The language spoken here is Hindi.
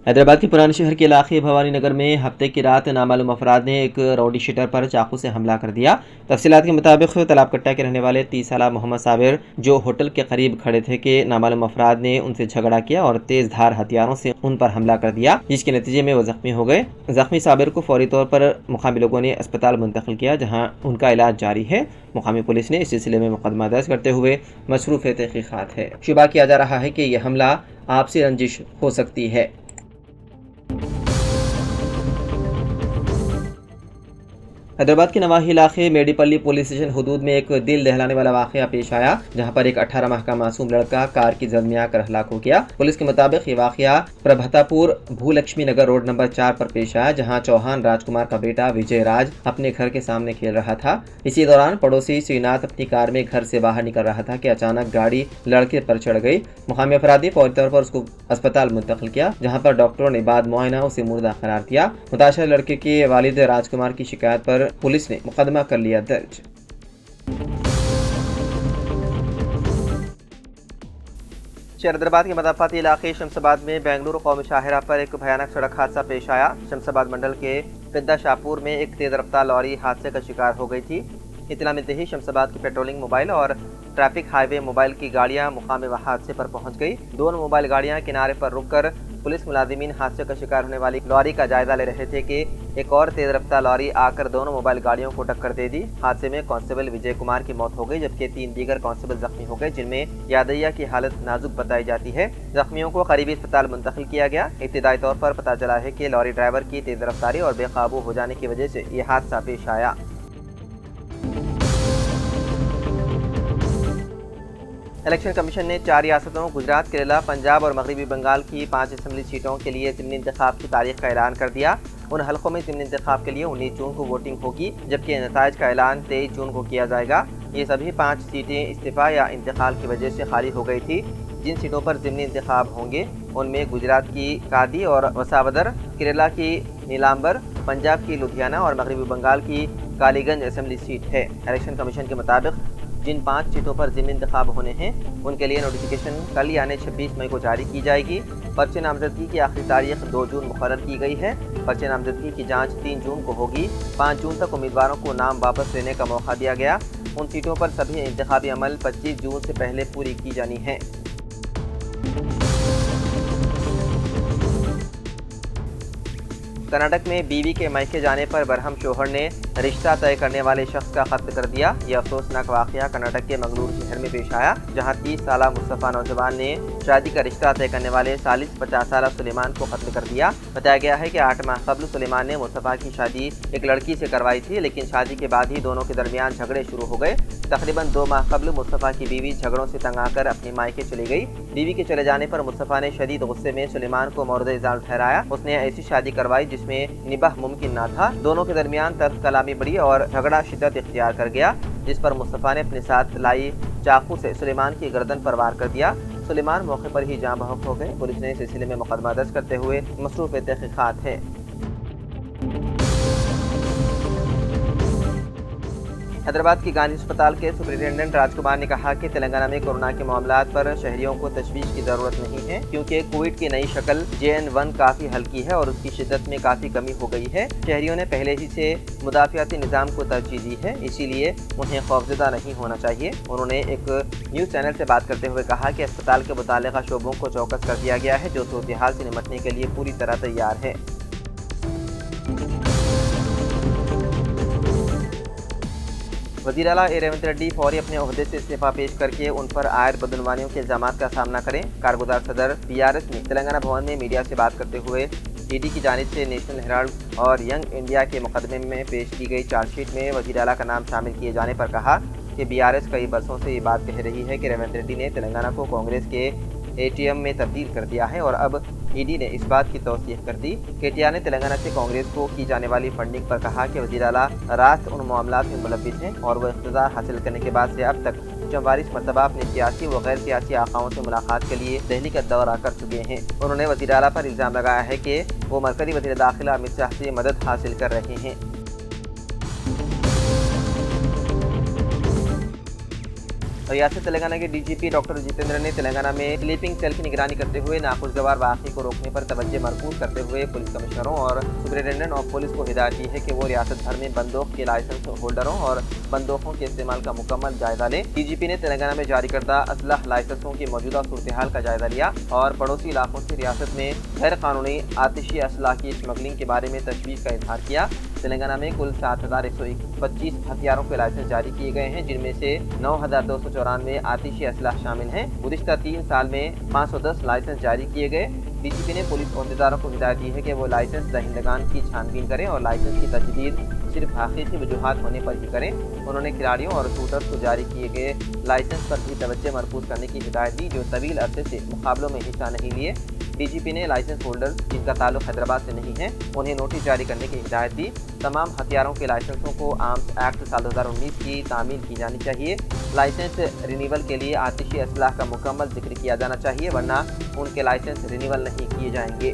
हैदराबाद के पुराने शहर के इलाके भवानी नगर में हफ्ते की रात नामालूम अफराद ने एक रौडी शीटर पर चाकू से हमला कर दिया। तफसीलात के मुताबिक तालाबकट्टा के रहने वाले 30 साल मोहम्मद साबिर जो होटल के करीब खड़े थे कि नामालूम अफराद ने उनसे झगड़ा किया और तेज धार हथियारों से उन पर हमला कर दिया, जिसके नतीजे में वो जख्मी हो गए। जख्मी साबिर को फौरी तौर पर मुकामी लोगों ने अस्पताल मुंतकिल किया, जहाँ उनका इलाज जारी है। मुकामी पुलिस ने इस सिलसिले में मुकदमा दर्ज करते हुए मसरूफ तहकीकात है। शुबा किया जा रहा है कि यह हमला आपसी रंजिश हो सकती है। हैदराबाद के नवाही इलाके मेडीपल्ली पुलिस स्टेशन हदूद में एक दिल दहलाने वाला वाकया पेश आया, जहां पर एक 18 माह का मासूम लड़का कार की जद में आकर हलाक हो गया। पुलिस के मुताबिक ये वाकया प्रभातापुर भूलक्ष्मी नगर रोड नंबर 4 पर पेश आया, जहां चौहान राजकुमार का बेटा विजय राज अपने घर के सामने खेल रहा था। इसी दौरान पड़ोसी श्रीनाथ अपनी कार में घर से बाहर निकल रहा था कि अचानक गाड़ी लड़के पर चढ़ गई। मुकामी अफराद ने फौरी तौर पर उसको अस्पताल मुंतकिल किया, जहाँ पर डॉक्टरों ने बाद मुआयना उसे मुर्दा करार दिया। मुताशर लड़के के वालिद राजकुमार की शिकायत पर पुलिस ने मुकदमा कर लिया दर्ज। हैदराबाद के मदाफाती इलाके शमशाबाद में बेंगलुरु कौमी शाहरा पर एक भयानक सड़क हादसा पेश आया। शमशाबाद मंडल के पिद्दा शाहपुर में एक तेज रफ्तार लॉरी हादसे का शिकार हो गई थी। इतला मिलते ही शमशाबाद की पेट्रोलिंग मोबाइल और ट्रैफिक हाईवे मोबाइल की गाड़ियां मुकामी हादसे पर पहुंच गई। दोनों मोबाइल गाड़ियां किनारे पर रुककर पुलिस मुलाजिमीन हादसे का शिकार होने वाली लॉरी का जायजा ले रहे थे कि एक और तेज रफ्तार लॉरी आकर दोनों मोबाइल गाड़ियों को टक्कर दे दी। हादसे में कांस्टेबल विजय कुमार की मौत हो गई, जबकि 3 दीगर कांस्टेबल जख्मी हो गए, जिनमें यादैया की हालत नाजुक बताई जाती है। जख्मियों को करीबी अस्पताल मुंतकिल किया गया। इब्तिदाई तौर पर पता चला है कि लॉरी ड्राइवर की तेज रफ्तारी और बेकाबू हो जाने की वजह से यह हादसा पेश आया। इलेक्शन कमीशन ने 4 रियासतों गुजरात, केरला, पंजाब और मगरबी बंगाल की 5 असम्बली सीटों के लिए ज़िमनी इंतखाब की तारीख का ऐलान कर दिया। उन हलकों में ज़िमनी इंतखाब के लिए 19 जून को वोटिंग होगी, जबकि नताइज का ऐलान 23 जून को किया जाएगा। ये सभी 5 सीटें इस्तीफ़ा या इंतकाल की वजह से खाली हो गई थी। जिन सीटों पर ज़िमनी इंतखाब होंगे उनमें गुजरात की कादी और वसावदर, केरला की नीलाम्बर, पंजाब की लुधियाना और मगरबी बंगाल की कालीगंज असम्बली सीट है। इलेक्शन कमीशन के मुताबिक जिन 5 सीटों पर ज़िमनी इंतखाब होने हैं उनके लिए नोटिफिकेशन कल यानी 26 मई को जारी की जाएगी। पर्चे नामजदगी की आखिरी तारीख 2 जून मुकर्रर की गई है। पर्चे नामजदगी की जांच 3 जून को होगी। 5 जून तक उम्मीदवारों को नाम वापस लेने का मौका दिया गया। उन सीटों पर सभी इंतखाबी अमल 25 जून से पहले पूरी की जानी है। कर्नाटक में बीवी के मायके जाने पर बरहम शोहर ने रिश्ता तय करने वाले शख्स का कत्ल कर दिया। यह अफसोसनाक वाकया कर्नाटक के मंगलूर शहर में पेश आया, जहां 30 साल मुस्तफ़ा नौजवान ने शादी का रिश्ता तय करने वाले 50 साल सुलेमान को कत्ल कर दिया। बताया गया है कि 8 माह कबल सुलेमान ने मुस्तफ़ा की शादी एक लड़की से करवाई थी, लेकिन शादी के बाद ही दोनों के दरमियान झगड़े शुरू हो गए। तकरीबन 2 माह कबल मुस्तफ़ा की बीवी झगड़ों से तंग आकर अपने मायके चली गई। बीवी के चले जाने पर मुस्तफ़ा ने शदीद गुस्से में सुलेमान को मौरद इज़ाल ठहराया। उसने ऐसी शादी करवाई जिसमें निबाह मुमकिन ना था। दोनों के दरमियान तर्क कलामी बढ़ी और झगड़ा शिद्दत इख्तियार कर गया, जिस पर मुस्तफ़ा ने अपने साथ लाई चाकू से सुलेमान की गर्दन पर वार कर दिया। सुलेमान मौके पर ही जाँ बहक हो गए। पुलिस ने इस सिलसिले में मुकदमा दर्ज करते हुए मसरूफ तहकीकात है। हैदराबाद की गांधी अस्पताल के सुपरिटेंडेंट राजकुमार ने कहा कि तेलंगाना में कोरोना के मामलात पर शहरियों को तशवीश की ज़रूरत नहीं है, क्योंकि कोविड की नई शक्ल JN1 काफ़ी हल्की है और उसकी शिद्दत में काफ़ी कमी हो गई है। शहरियों ने पहले ही से मुदाफ़ियाती निज़ाम को तरजीह दी है, इसीलिए उन्हें खौफज़दा नहीं होना चाहिए। उन्होंने एक न्यूज़ चैनल से बात करते हुए कहा कि अस्पताल के मुताल्लिक़ा शोबों को चौकस कर दिया गया है, जो सूरत हाल से निपटने के लिए पूरी तरह तैयार है। वज़ीर आला रेवंत रेड्डी फौरी अपने ओहदे से इस्तीफ़ा पेश करके उन पर आयद बदनवानियों के इल्ज़ामात का सामना करें। कारगुजार सदर BRS ने तेलंगाना भवन में मीडिया से बात करते हुए ED की जानिब से नेशनल हेराल्ड और यंग इंडिया के मुकदमे में पेश की गई चार्जशीट में वज़ीर आला का नाम शामिल किए जाने पर कहा कि BRS कई बरसों से ये बात कह रही है कि रेवंत रेड्डी ने तेलंगाना को कांग्रेस के ATM में तब्दील कर दिया है और अब ED ने इस बात की तौसीह कर दी। KTR ने तेलंगाना से कांग्रेस को की जाने वाली फंडिंग पर कहा कि वज़ीर आला रास्त उन मामलात में मुलव्विस हैं और वह इख्तियार हासिल करने के बाद से अब तक 44 मरतबा अपने सियासी व गैर सियासी आकाओं से मुलाकात के लिए दिल्ली का दौरा कर चुके हैं। उन्होंने वज़ीर आला पर इल्ज़ाम लगाया है कि वो मरकज़ी वज़ीर दाखिला अमित शाह से मदद हासिल कर रहे हैं। रियासत तेलंगाना के डीजीपी डॉक्टर जितेंद्र ने तेलंगाना में स्लीपिंग सेल की निगरानी करते हुए नाखुशगवार वाक़े को रोकने पर तवज्जो मरकूज करते हुए पुलिस कमिश्नरों और सुपरिटेंडेंट ऑफ पुलिस को हिदायत दी है कि वो रियासत भर में बंदूक के लाइसेंस होल्डरों और बंदूकों के इस्तेमाल का मुकम्मल जायजा लें। डीजीपी ने तेलंगाना में जारी करदा असलह लाइसेंसों की मौजूदा सूरत हाल का जायजा लिया और पड़ोसी इलाकों से रियासत में गैर कानूनी आतिशी असलाह की स्मगलिंग के बारे में तशवीश का इजहार किया। तेलंगाना में कुल 7,125 हथियारों के लाइसेंस जारी किए गए हैं, जिनमें से 9,294 आतिशी असलाह शामिल हैं। गुज़िश्ता 3 साल में 510 लाइसेंस जारी किए गए। डीजीपी ने पुलिस अहदेदारों को हिदायत दी है कि वो लाइसेंस दहिंदगान की छानबीन करें और लाइसेंस की तजदीद सिर्फ हकीकी वजूहात होने पर ही करें। उन्होंने खिलाड़ियों और शूटर्स को जारी किए गए लाइसेंस पर भी तवज्जो मरकूज करने की हिदायत दी, जो तवील अरसे से मुकाबलों में हिस्सा नहीं लिए। डीजीपी ने लाइसेंस होल्डर्स जिनका ताल्लुक हैदराबाद से नहीं है, उन्हें नोटिस जारी करने की हिदायत दी। तमाम हथियारों के लाइसेंसों को आर्म्स एक्ट साल 2019 की तामील की जानी चाहिए। लाइसेंस रिन्यूअल के लिए आतिशी असलाह का मुकम्मल जिक्र किया जाना चाहिए, वरना उनके लाइसेंस रिन्यूअल नहीं किए जाएंगे।